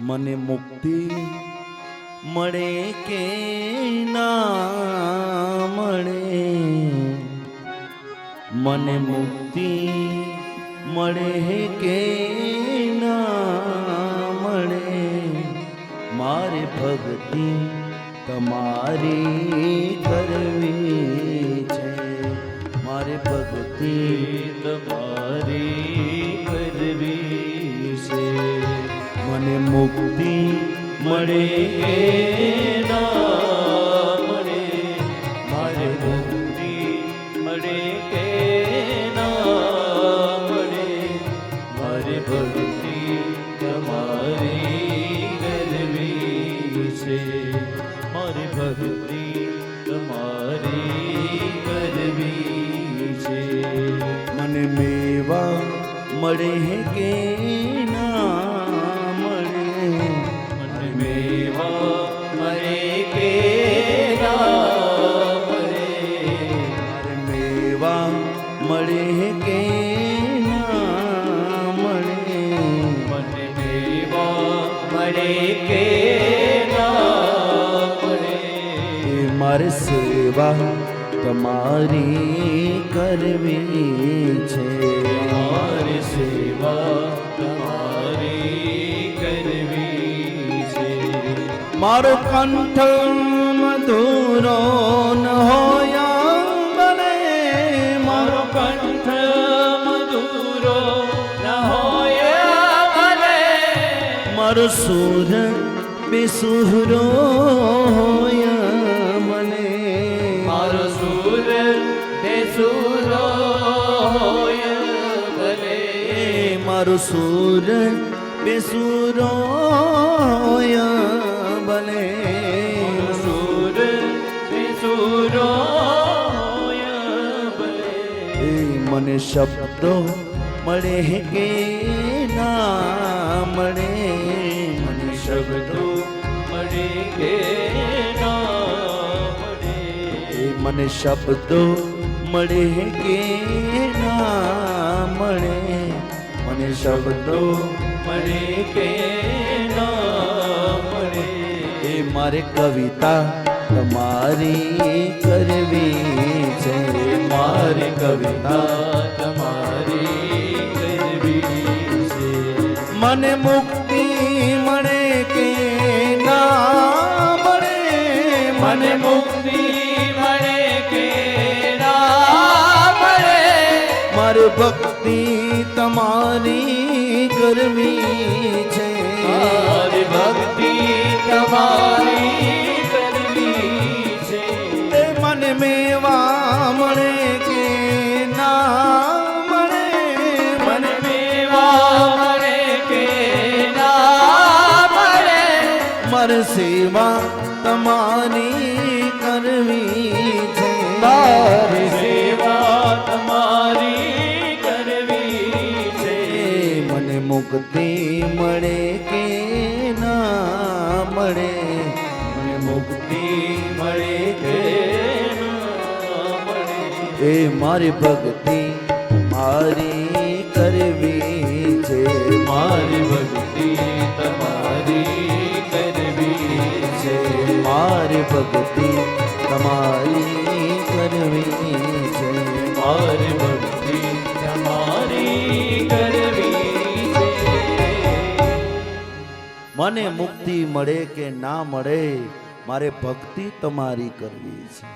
મને મુક્તિ મળે કે ના મળે, મને મુક્તિ મળે કે ના મળે, મારે ભક્તિ તમારી કરવી છે, મારે ભક્તિ તમારી કરવી છે, મને મુક્તિ મળે કે ના મળે, મારે મુક્તિ મળે કે ના મળે, મારે ભક્તિ તમારી કરવી છે, મારે ભક્તિ તમારી કરવી છે, મને મેવા મળે કે ના મળે, મને મેવા મળે કે ના મળે, મારે મેવા મળે કે ના મળે, મને મેવા મળે કે ના મળે, મારે સેવા તમારી કરવી છે, મારે સેવા તમારી કરવી છે, મારો કંઠ મધુરો ન હોયા બને, મારો કંઠ મધુરો ન હોયા બને, મારો સુર બેસુરો હોયા મને, મારો સુર બેસુરો હોયા ભલે, મારો સુર બેસુરો હોયા ભલે, સુર બેસુરો હોયા ભલે, મને શબ્દો મળે કે ના મળે, મને શબ્દો મળે કે ના મળે, મને શબ્દો મળે કે ના મળે, મને શબ્દો મળે કે ના મળે, એ મારે કવિતા તમારી કરવી છે, મારે કવિતા તમારી કરવી છે, મને મુક્તિ મળે કે ના મળે, મને મુક્તિ મળે કે ના મળે, મારે ભક્તિ તમારી કરવી છે, મારી ભક્તિ તમારી કરવી છે, મને મેવા મળે કે ના મળે, મને મેવા મળે કે ના મળે, મારે સેવા તમારી કરવી છે, મારી સેવા તમારી કરવી છે, મને મુક્તિ મળે કે ના મળે, મને મુક્તિ મળે કે ના મળે, એ મારી ભક્તિ મારી કરવી છે, મારી ભક્તિ તમારી કરવી છે, મારી ભક્તિ તમારી કરવી છે, મારી ભક્તિ તમારી કરવી છે, મને મુક્તિ મળે કે ના મળે, મારે ભક્તિ તમારી કરવી છે.